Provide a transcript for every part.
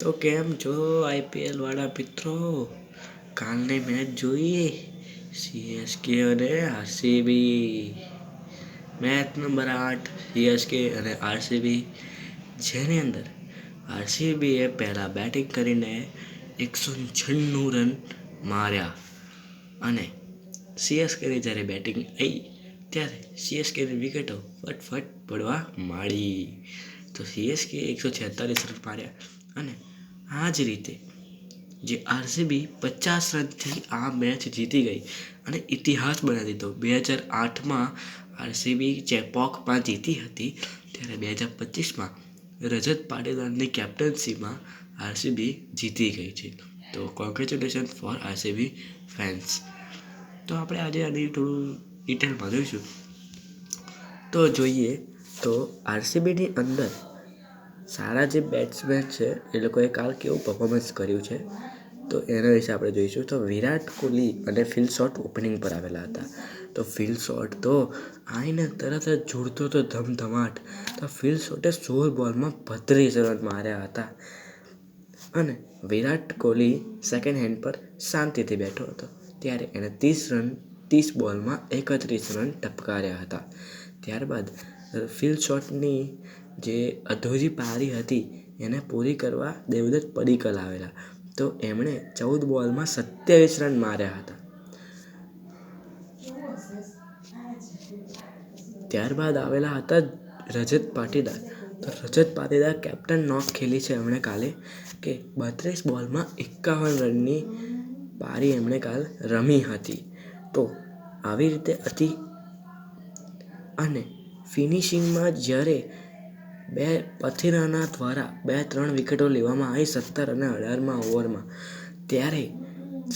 તો કેમ છો આઈપીએલ વાળા મિત્રો? કાલની મેચ જોઈએ, સીએસકે અને આરસીબી. મેચ નંબર 8 સીએસકે અને આરસીબી, જેની અંદર આરસીબીએ પહેલાં બેટિંગ કરીને 196 રન માર્યા અને સીએસકેની જ્યારે બેટિંગ આવી ત્યારે સીએસકેની વિકેટો ફટફટ પડવા માંડી. તો સીએસકે 146 રન માર્યા અને આ જ રીતે જે આરસીબી 50 રનથી આ મેચ જીતી ગઈ અને ઇતિહાસ બનાવી દીધો. 2008માં આરસીબી ચેપોકમાં જીતી હતી, ત્યારે 2025માં રજત પાટીદારની કેપ્ટન્સીમાં આરસીબી જીતી ગઈ છે. તો કોંગ્રેચ્યુલેશન ફોર આરસીબી ફેન્સ. તો આપણે આજે આની થોડું ડિટેલમાં જોઈશું. તો જોઈએ તો આરસીબીની અંદર સારા જે બેટ્સમેન છે એ લોકોએ કાલ કેવું પરફોર્મન્સ કર્યું છે તો એના વિશે આપણે જોઈશું. તો વિરાટ કોહલી અને ફિલ શોર્ટ ઓપનિંગ પર આવેલા હતા. તો ફિલ શોર્ટ તો આવીને તરત જ જોડતો હતો ધમધમાટ. તો ફિલ શોર્ટે 16 બોલમાં 32 રન માર્યા હતા અને વિરાટ કોહલી સેકન્ડ હેન્ડ પર શાંતિથી બેઠો હતો, ત્યારે એણે 30 બોલમાં 31 રન ટપકાર્યા હતા. ત્યારબાદ ફિલ શોર્ટની જે અધૂરી પારી હતી એને પૂરી કરવા દેવદત્ત પડીકલ આવેલા. તો એમણે 14 બોલમાં 27 રન માર્યા હતા. ત્યારબાદ આવેલા હતા રજત પાટીદાર. તો રજત પાટીદાર કેપ્ટન નોક ખેલી છે એમણે કાલે, કે 32 બોલમાં 51 રનની પારી એમણે કાલ રમી હતી. તો આવી રીતે હતી અને ફિનિશિંગમાં જ્યારે પથિરાના દ્વારા 2-3 વિકેટો લેવામાં આવી 17 અને 18મા ઓવરમાં, ત્યારે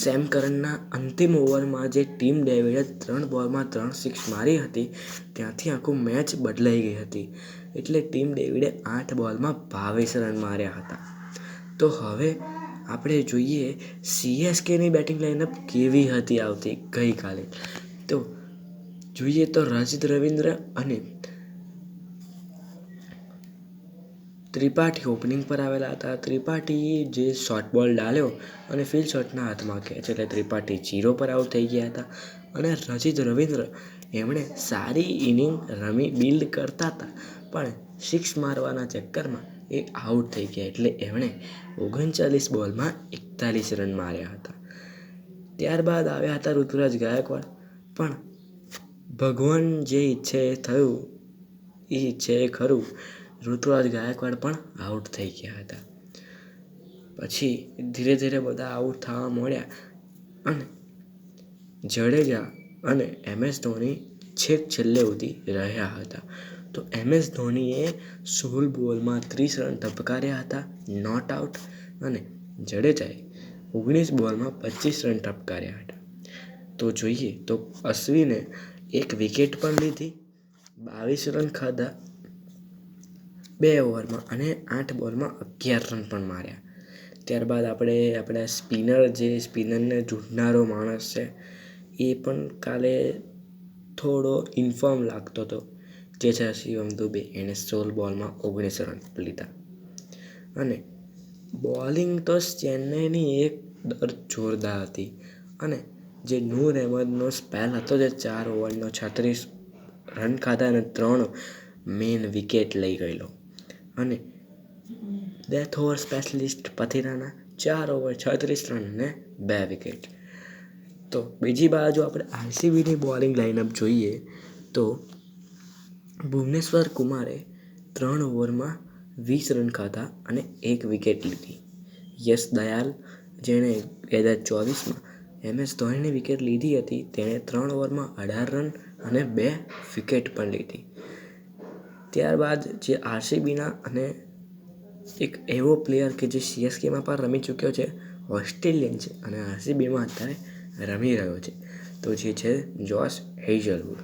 સેમ કરનના અંતિમ ઓવરમાં જે ટીમ ડેવિડે 3 બોલમાં 3 સિક્સ મારી હતી, ત્યાંથી આખું મેચ બદલાઈ ગઈ હતી. એટલે ટીમ ડેવિડે 8 બોલમાં 22 રન માર્યા હતા. તો હવે આપણે જોઈએ સીએસકેની બેટિંગ લાઇનઅપ કેવી હતી આવતી ગઈકાલે. તો જોઈએ તો રજત રવિન્દ્ર અને ત્રિપાઠી ઓપનિંગ પર આવેલા હતા. ત્રિપાઠીએ જે શોર્ટ બોલ ડાલ્યો અને ફિલ શોર્ટના હાથમાં કેચ, એટલે ત્રિપાઠી 0 પર આઉટ થઈ ગયા હતા. અને રજત રવિન્દ્ર એમણે સારી ઇનિંગ રમી બિલ્ડ કરતા હતા, પણ 6 મારવાના ચક્કરમાં એ આઉટ થઈ ગયા, એટલે એમણે 39 બોલમાં 41 રન માર્યા હતા. ત્યારબાદ આવ્યા હતા ઋતુરાજ ગાયકવાડ, પણ ભગવાન જે ઈચ્છે એ થયું, એ ઈચ્છે એ ખરું. ઋતુરાજ ગાયકવાડ પણ આઉટ થઈ ગયા હતા. પછી ધીરે ધીરે બધા આઉટ થવા માંડ્યા અને જડેજા અને MS ધોની છેક છેલ્લે સુધી રહ્યા હતા. તો MS ધોનીએ 16 બોલમાં 30 રન ટપકાર્યા હતા, નોટ આઉટ, અને જડેજાએ 19 બોલમાં 25 રન ટપકાર્યા હતા. તો જોઈએ તો અશ્વિને 1 વિકેટ પણ લીધી, 22 રન ખાધા 2 ઓવરમાં અને 8 બોલમાં 11 રન પણ માર્યા. ત્યારબાદ આપણા સ્પિનરને ઢૂંઢનારો માણસ છે એ પણ કાલે થોડો ઇન્ફોર્મ લાગતો હતો, જે છે શિવમ દુબે. એણે 16 બોલમાં 19 રન લીધા. અને બોલિંગ તો ચેન્નઈની એક જોરદાર હતી અને જે નૂર અહેમદનો સ્પેલ હતો, જે 4 ઓવરનો 36 રન ખાધા અને 3 મેન વિકેટ લઈ ગયેલો. અને death over specialist Pathirana 4 over 36 run અને 2 વિકેટ. તો બીજી બાજુ આપણે આરસીબીની બોલિંગ લાઇનઅપ જોઈએ તો ભુવનેશ્વર કુમારે 3 ઓવરમાં 20 રન ખાધા અને 1 વિકેટ લીધી. યશ દયાલ, જેણે 2024માં MS ધોનીની વિકેટ લીધી હતી, તેણે 3 ઓવરમાં 18 રન અને 2 વિકેટ પણ લીધી. ત્યારબાદ જે આરસીબીના અને એક એવો પ્લેયર કે જે સીએસકેમાં પણ રમી ચૂક્યો છે, ઓસ્ટ્રેલિયન છે અને આરસીબીમાં અત્યારે રમી રહ્યો છે, તો જે છે જોશ હેઝલવુડ.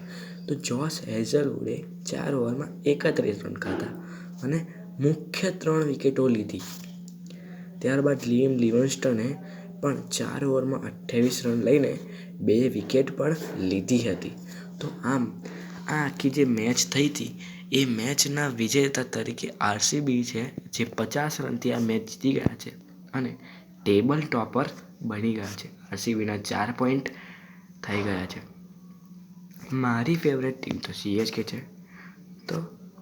તો જોશ હેઝલવુડે 4 ઓવરમાં 31 રન ખાધા અને મુખ્ય 3 વિકેટો લીધી. ત્યારબાદ લિયમ લિવનસ્ટને પણ 4 ઓવરમાં 28 રન લઈને 2 વિકેટ પણ લીધી હતી. તો આમ આ આખી જે મેચ થઈ હતી એ મેચના વિજેતા તરીકે આરસીબી છે, જે 50 રનથી આ મેચ જીતી ગયા છે અને ટેબલ ટોપર બની ગયા છે. આરસીબીના 4 પોઈન્ટ થઈ ગયા છે. મારી ફેવરેટ ટીમ તો સીએસકે છે. તો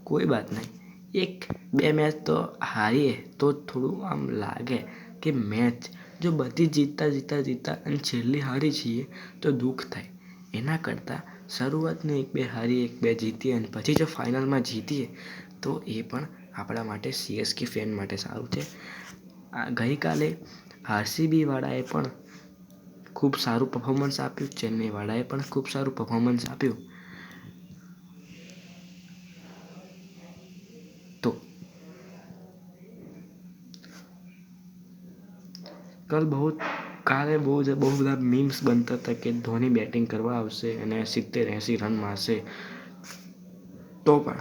કોઈ વાત નહીં, 1-2 મેચ તો હારીએ તો થોડું આમ લાગે કે મેચ જો બધી જીતતા અને છેલ્લી હારી છીએ તો દુઃખ થાય. એના કરતાં શરૂઆતની 1-2 હારી 1-2 જીતીએ અને પછી જો ફાઇનલમાં જીતીએ તો એ પણ આપણા માટે સીએસકે ફેન માટે સારું છે. ગઈકાલે આરસીબીવાળાએ પણ ખૂબ સારું પરફોર્મન્સ આપ્યું, ચેન્નઈવાળાએ પણ ખૂબ સારું પરફોર્મન્સ આપ્યું. તો કાલે બહુ બધા મીમ્સ બનતા હતા કે ધોની બેટિંગ કરવા આવશે અને 70-80 રન મારશે. તો પણ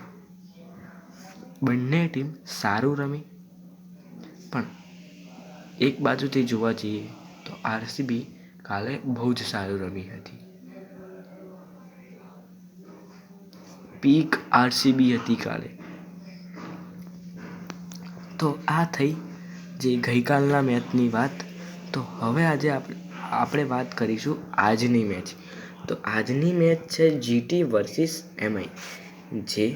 બંને ટીમ સારું રમી, પણ એક બાજુથી જોવા જઈએ તો આરસીબી કાલે બહુ જ સારું રમી હતી. પીક આરસીબી હતી કાલે. તો આ થઈ જે ગઈકાલના મેચની વાત. તો હવે આજે આપણે વાત કરીશું આજની મેચ. તો આજની મેચ છે જીટી વર્સિસ એમઆઈ, જે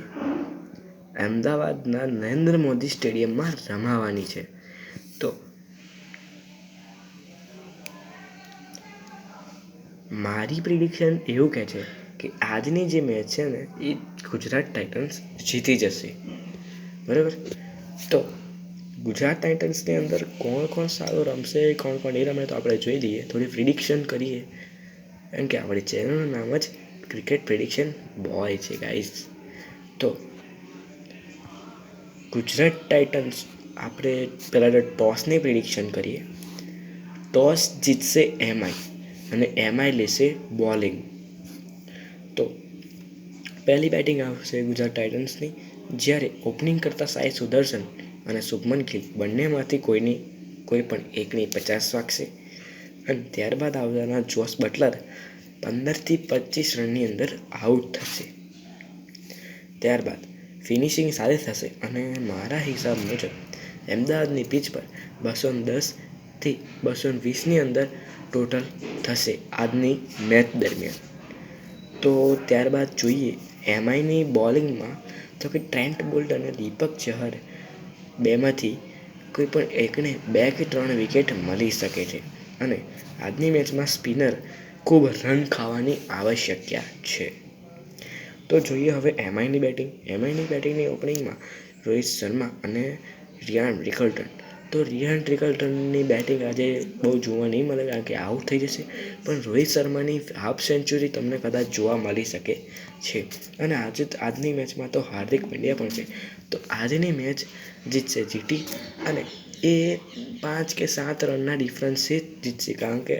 અમદાવાદના નરેન્દ્ર મોદી સ્ટેડિયમમાં રમાવાની છે. તો મારી પ્રિડિક્શન એવું કહે છે કે આજની જે મેચ છે ને એ ગુજરાત ટાઇટન્સ જીતી જશે. બરાબર. તો ગુજરાત ટાઇટન્સની અંદર કોણ સારું રમશે, કોણ નહીં રમે તો આપણે જોઈ લઈએ, થોડી પ્રિડિક્શન કરીએ. એમ કે આપણી ચેનલનું નામ જ ક્રિકેટ પ્રિડિક્શન બોય છે ગાઈઝ. તો ગુજરાત ટાઇટન્સ, આપણે પહેલાં તો ટોસની પ્રિડિક્શન કરીએ. ટોસ જીતશે એમઆઈ અને એમઆઈ લેશે બોલિંગ. તો પહેલી બેટિંગ આવશે ગુજરાત ટાઇટન્સની, જ્યારે ઓપનિંગ કરતા સાઈ સુદર્શન અને શુભમન ગિલ બંનેમાંથી કોઈ પણ એકની 50 વાગશે. અને ત્યારબાદ આવવાના જોસ બટલર 15થી 25 રનની અંદર આઉટ થશે. ત્યારબાદ ફિનિશિંગ સારી થશે અને મારા હિસાબ મુજબ અમદાવાદની પિચ પર 210થી 220ની અંદર ટોટલ થશે આજની મેચ દરમિયાન. તો ત્યારબાદ જોઈએ એમઆઈની બોલિંગમાં, તો કે ટ્રેન્ટ બોલ્ટ અને દીપક ચહર બેમાંથી કોઈ પણ એકને 2 કે 3 વિકેટ મળી શકે છે. અને આજની મેચમાં સ્પિનર ખૂબ રન ખાવાની આવશ્યકતા છે. તો જોઈએ હવે એમઆઈની બેટિંગની ઓપનિંગમાં રોહિત શર્મા અને રિયાન રિકલ્ટન. તો રિયાન રિકલ્ટનની બેટિંગ આજે બહુ જોવા નહીં મળે, કારણ કે આઉટ થઈ જશે. પણ રોહિત શર્માની હાફ સેન્ચુરી તમને કદાચ જોવા મળી શકે છે. અને આજની મેચમાં તો હાર્દિક પંડ્યા પણ છે. તો આજની મેચ જીતશે જીટી, અને એ 5 કે 7 રનના ડિફરન્સથી જીતશે, કારણ કે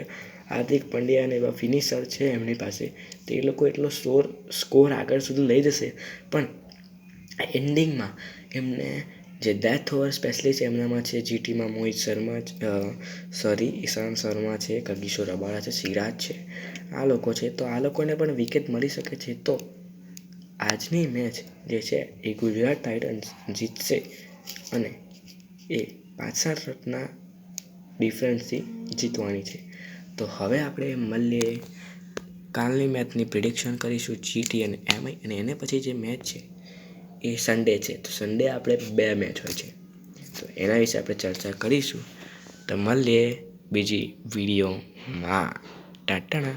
હાર્દિક પંડ્યા અને એવા ફિનિશર છે એમની પાસે, તો એ લોકો એટલો સ્કોર આગળ સુધી લઈ જશે. પણ એન્ડિંગમાં એમને જે ડેથ ઓવર સ્પેશલિસ્ટ એમનામાં છે જીટીમાં મોહિત શર્મા, ઈશાંત શર્મા છે, કિશોર રબાડા છે, સિરાજ છે, આ લોકો છે. તો આ લોકોને પણ વિકેટ મળી શકે છે. તો આજની મેચ જે છે એ ગુજરાત ટાઇટન્સ જીતશે અને એ 5-7 રનના ડિફરન્સથી જીતવાની છે. તો હવે આપણે મળીએ, કાલની મેચની પ્રિડિક્શન કરીશું જીટી અને એમઆઈ. અને એને પછી જે મેચ છે એ સન્ડે છે. તો સન્ડે આપણે 2 મેચ હોય છે, તો એના વિશે આપણે ચર્ચા કરીશું. તો મળીએ બીજી વિડીયોમાં. ટાટા.